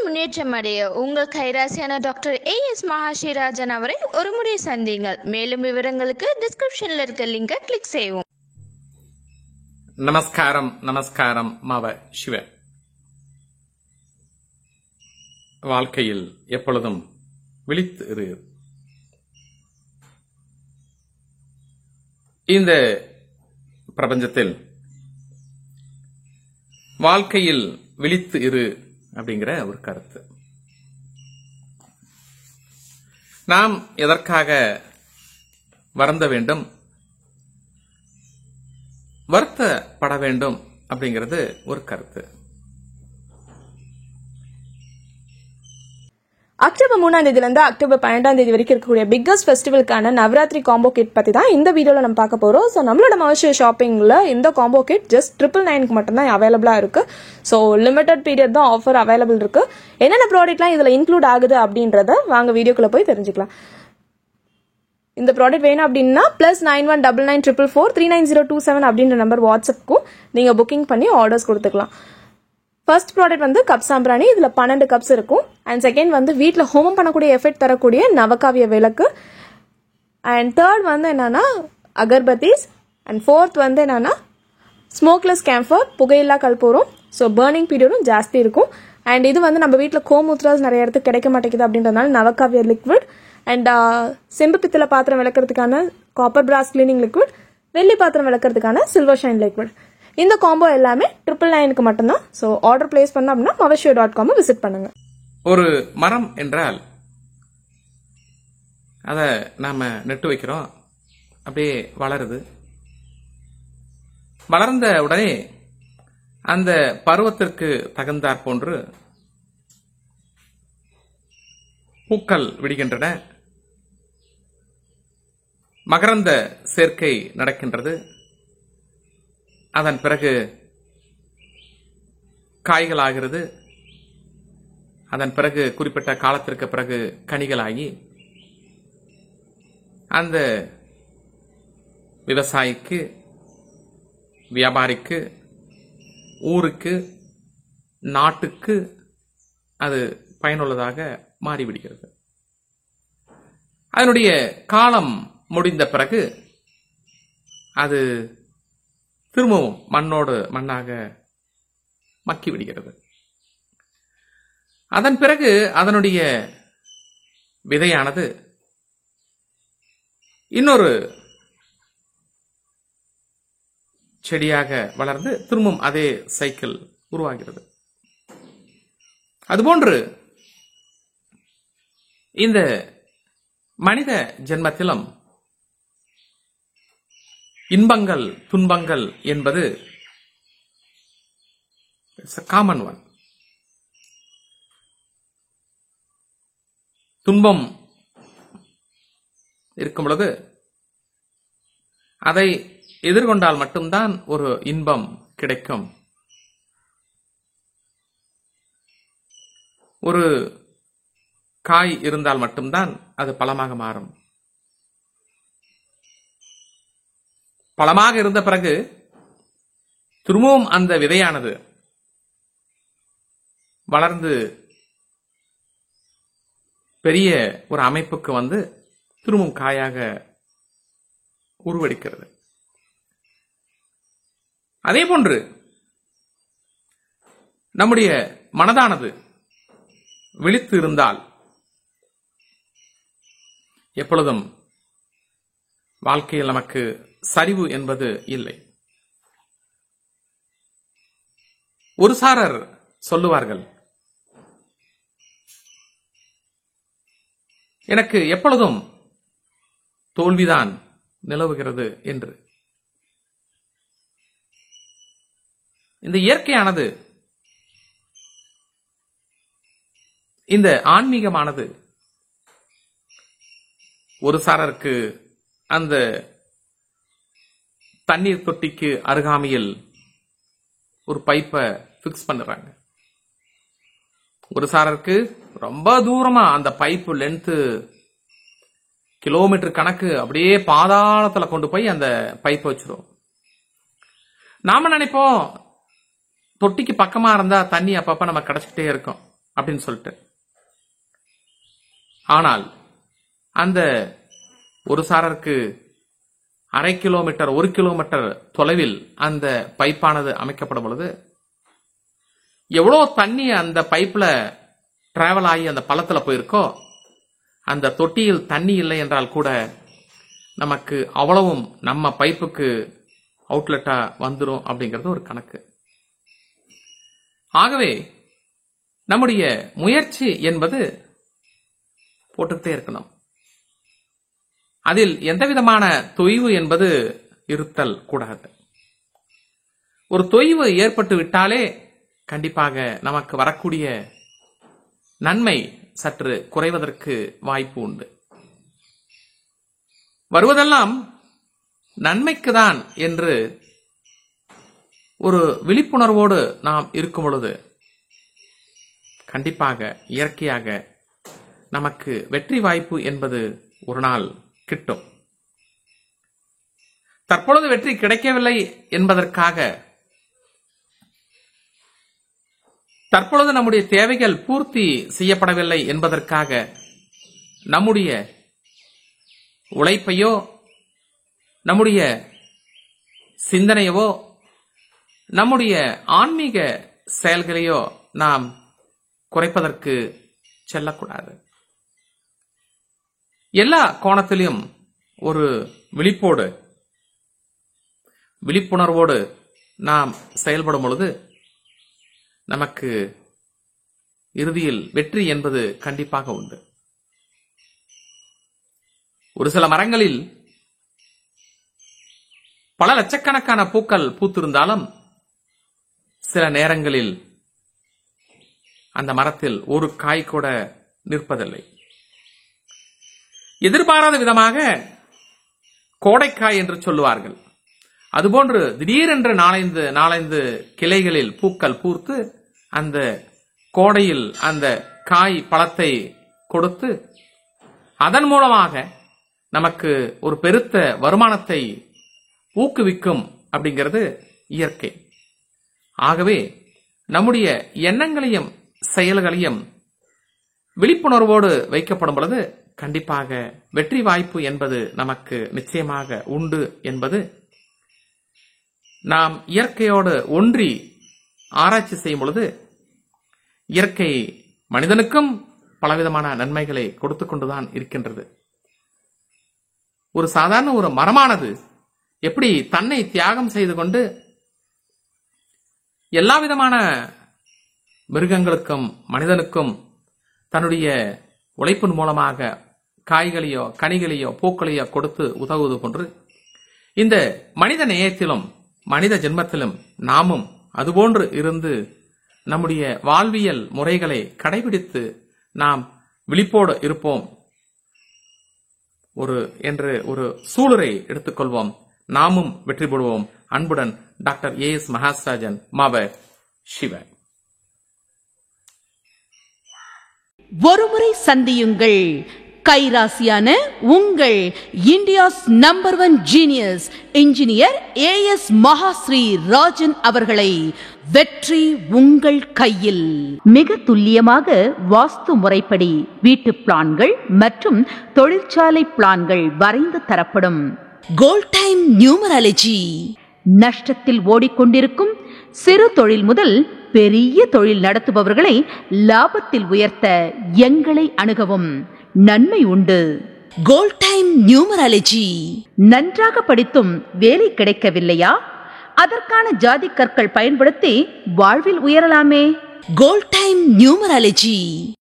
முன்னேற்றம் அடைய உங்கள் கைராசியான டாக்டர் AS மகாஸ்ரீராஜன் அவரை ஒரு முறை சந்தியுங்கள். மேலும் விவரங்களுக்கு டிஸ்கிரிப்ஷன்ல இருக்க லிங்கை கிளிக் செய்யவும். நமஸ்காரம் நமஸ்காரம் மாவ சிவ. வாழ்க்கையில் எப்பொழுதும் விழித்து இரு. இந்த பிரபஞ்சத்தில் வாழ்க்கையில் விழித்து இரு அப்படிங்கிற ஒரு கருத்து. நாம் எதற்காக வருந்த வேண்டும், வருத்தப்பட வேண்டும் அப்படிங்கிறது ஒரு கருத்து. அக்டோபர் 3ஆம் தேதியிலிருந்து அக்டோபர் 12ஆம் தேதி வரைக்கும் இருக்கக்கூடிய பிக்கஸ்ட் ஃபெஸ்டிவலுக்கான நவராத்திரி காம்போ கிட் பத்தி தான் இந்த வீடியோல நம்ம பார்க்க போறோம். ஸோ நம்மளோட மவர்ஷிய ஷாப்பிங்ல இந்த காம்போ கிட் ஜஸ்ட் 999 மட்டும் தான் அவைலபிளா இருக்கு. ஸோ லிமிடெட் பீரியட் தான் ஆஃபர் அவைலபிள் இருக்கு. என்னென்ன ப்ராடக்ட்லாம் இதுல இன்க்ளூட் ஆகுது அப்படின்றத வாங்க வீடியோக்குள்ள போய் தெரிஞ்சுக்கலாம். இந்த ப்ராடக்ட் வேணும் அப்படின்னா +919944439027 அப்படின்ற நம்பர் வாட்ஸ்அப்புக்கும் நீங்க புக்கிங் பண்ணி ஆர்டர்ஸ் கொடுத்துக்கலாம். ஃபர்ஸ்ட் ப்ராடக்ட் வந்து கப் சாம்பிராணி. இதுல 12 கப்ஸ் இருக்கும். அண்ட் செகண்ட் வந்து வீட்டில் ஹோமம் பண்ணக்கூடிய எஃபெக்ட் தரக்கூடிய நவகாவிய விளக்கு. அண்ட் தேர்ட் வந்து என்னன்னா அகர்பத்தீஸ். அண்ட் ஃபோர்த் வந்து என்னன்னா ஸ்மோக்லெஸ் கேம்பர், புகையில்லா கற்பூரம். ஸோ பர்னிங் பீரியடும் ஜாஸ்தி இருக்கும். அண்ட் இது வந்து நம்ம வீட்டில் கோமுத்ராஸ் நிறைய இடத்துக்கு கிடைக்க மாட்டேங்குது அப்படின்றதுனால நவகாவிய லிக்விட். அண்ட் செம்பு பித்தளை பாத்திரம் விளக்குறதுக்கான காப்பர் பிராஸ் கிளீனிங் லிக்விட், வெள்ளி பாத்திரம் விளக்குறதுக்கான சில்வர் ஷைன் லிக்விட். இந்த காம்போ எல்லாமே 999 மட்டும்தான். ஸோ ஆர்டர் பிளேஸ் பண்ணோம் அப்படின்னா mavashio.com விசிட் பண்ணுங்க. ஒரு மரம் என்றால் அத நாம நட்டு வைக்கிறோம், அப்படியே வளருது. வளர்ந்த உடனே அந்த பருவத்திற்கு தகுந்தாற் போன்று பூக்கள் விடுகின்றன, மகரந்த சேர்க்கை நடக்கின்றது. அதன் பிறகு காய்கள் ஆகிறது. அதன் பிறகு குறிப்பிட்ட காலத்திற்கு பிறகு கனிகளாகி அந்த விவசாயிக்கு, வியாபாரிக்கு, ஊருக்கு, நாட்டுக்கு அது பயனுள்ளதாக மாறிவிடுகிறது. அதனுடைய காலம் முடிந்த பிறகு அது திரும்பவும் மண்ணோடு மண்ணாக மக்கி விடுகிறது. அதன் பிறகு அதனுடைய விதையானது இன்னொரு செடியாக வளர்ந்து திரும்பவும் அதே சைக்கிள் உருவாகிறது. அதுபோன்று இந்த மனித ஜென்மத்திலும் இன்பங்கள் துன்பங்கள் என்பது காமன் ஒன். துன்பம் இருக்கும் பொழுது அதை எதிர்கொண்டால் மட்டும்தான் ஒரு இன்பம் கிடைக்கும். ஒரு காய் இருந்தால் மட்டும்தான் அது பழமாக மாறும். பழமாக இருந்த பிறகு திரும்பவும் அந்த விதையானது வளர்ந்து பெரிய ஒரு அமைப்புக்கு வந்து திரும்பவும் காயாக உருவெடுக்கிறது. அதே போன்று நம்முடைய மனதானது விழித்து இருந்தால் எப்பொழுதும் வாழ்க்கையில் நமக்கு சரிவு என்பது இல்லை. ஒரு சாரர் சொல்லுவார்கள், எனக்கு எப்பொழுதும் தோல்விதான் நிலவுகிறது என்று. இந்த இயற்கையானது, இந்த ஆன்மீகமானது ஒரு சாரருக்கு அந்த தண்ணீர் தொட்டிக்கு அருகாமையில் ஒரு பைப்பை பிக்ஸ் பண்ணுறாங்க. ஒரு சாரருக்கு ரொம்ப தூரமா அந்த பைப்பு லென்த் கிலோமீட்டர் கணக்கு அப்படியே பாதாளத்துல கொண்டு போய் அந்த பைப்பை வச்சிரும். நாம நினைப்போம் தொட்டிக்கு பக்கமா இருந்தா தண்ணி அப்பப்ப நம்ம கிடைச்சிட்டே இருக்கும். அப்படின்னு சொல்லிட்டு. ஆனால் அந்த ஒரு சாரருக்கு 1/2 கிலோமீட்டர் 1 கிலோமீட்டர் தொலைவில் அந்த பைப்பானது அமைக்கப்படும் பொழுது எவ்வளோ தண்ணி அந்த பைப்ல டிராவல் ஆகி அந்த பள்ளத்துல போயிருக்கோ, அந்த தொட்டியில் தண்ணி இல்லை என்றால் கூட நமக்கு அவ்வளவும் நம்ம பைப்புக்கு அவுட்லெட்டா வந்துடும் அப்படிங்கிறது ஒரு கணக்கு. ஆகவே நம்முடைய முயற்சி என்பது போட்டுக்கிட்டே இருக்கணும். அதில் எந்த விதமான தொய்வு என்பது இருத்தல் கூடாது. ஒரு தொய்வு ஏற்பட்டு விட்டாலே கண்டிப்பாக நமக்கு வரக்கூடிய நன்மை சற்று குறைவதற்கு வாய்ப்பு உண்டு. வருவதெல்லாம் நன்மைக்குதான் என்று ஒரு விழிப்புணர்வோடு நாம் இருக்கும் பொழுது கண்டிப்பாக இயற்கையாக நமக்கு வெற்றி வாய்ப்பு என்பது ஒரு நாள் கிட்டும். தற்பொழுது வெற்றி கிடைக்கவில்லை என்பதற்காக, தற்பொழுது நம்முடைய தேவைகள் பூர்த்தி செய்யப்படவில்லை என்பதற்காக நம்முடைய உழைப்பையோ நம்முடைய சிந்தனையவோ நம்முடைய ஆன்மீக செயல்களையோ நாம் குறைப்பதற்கு செல்லக்கூடாது. எல்லா கோணத்திலும் ஒரு விழிப்போடு விழிப்புணர்வோடு நாம் செயல்படும் பொழுது நமக்கு இறுதியில் வெற்றி என்பது கண்டிப்பாக உண்டு. ஒரு சில மரங்களில் பல லட்சக்கணக்கான பூக்கள் பூத்திருந்தாலும் சில நேரங்களில் அந்த மரத்தில் ஒரு காய் கூட நிற்பதில்லை. எதிர்பாராத விதமாக கோடைக்காய் என்று சொல்லுவார்கள். அதுபோன்று திடீரென்று நாலைந்து கிளைகளில் பூக்கள் பூர்த்து அந்த கோடையில் அந்த காய் பழத்தை கொடுத்து அதன் மூலமாக நமக்கு ஒரு பெருத்த வருமானத்தை ஊக்குவிக்கும் அப்படிங்கிறது இயற்கை. ஆகவே நம்முடைய எண்ணங்களையும் செயல்களையும் விழிப்புணர்வோடு வைக்கப்படும் பொழுது கண்டிப்பாக வெற்றி வாய்ப்பு என்பது நமக்கு நிச்சயமாக உண்டு என்பது நாம் இயற்கையோடு ஒன்றி ஆராய்ச்சி செய்யும் பொழுது இயற்கை மனிதனுக்கும் பலவிதமான நன்மைகளை கொடுத்து கொண்டுதான் இருக்கின்றது. ஒரு சாதாரண ஒரு மரமானது எப்படி தன்னை தியாகம் செய்து கொண்டு எல்லா விதமான மிருகங்களுக்கும் மனிதனுக்கும் தன்னுடைய உழைப்பின் மூலமாக காய்களையோ கனிகளையோ பூக்களையோ கொடுத்து உதவுவது போன்று இந்த மனித நேயத்திலும் மனித ஜென்மத்திலும் நாமும் அதுபோன்று இருந்து நம்முடைய வாழ்வியல் முறைகளை கடைபிடித்து நாம் விழிப்போடு இருப்போம் என்று ஒரு சூளுரை எடுத்துக்கொள்வோம். நாமும் வெற்றி பெறுவோம். அன்புடன் டாக்டர் ஏஎஸ் மகாராஜன், மாவ சிவ. ஒருமுறை சந்தியுங்கள் கைராசியான உங்கள் India's number 1 genius engineer as Mahasri Rajan அவர்களை. வெற்றி உங்கள் கையில். மிக துல்லியமாக வாஸ்து முறைப்படி வீட்டு பிளான்கள் மற்றும் தொழிற்சாலை பிளான்கள் வரைந்து தரப்படும். Gold time numerology. நஷ்டத்தில் ஓடிக்கொண்டிருக்கும் சிறு தொழில் முதல் பெரிய தொழில் நடத்துபவர்களை லாபத்தில் உயர்த்த எங்களை அணுகவும். நன்மை உண்டு. Gold time numerology. நன்றாக படித்தும் வேலை கிடைக்கவில்லையா? அதற்கான ஜாதி கற்கள் பயன்படுத்தி வாழ்வில் உயரலாமே. Gold time numerology.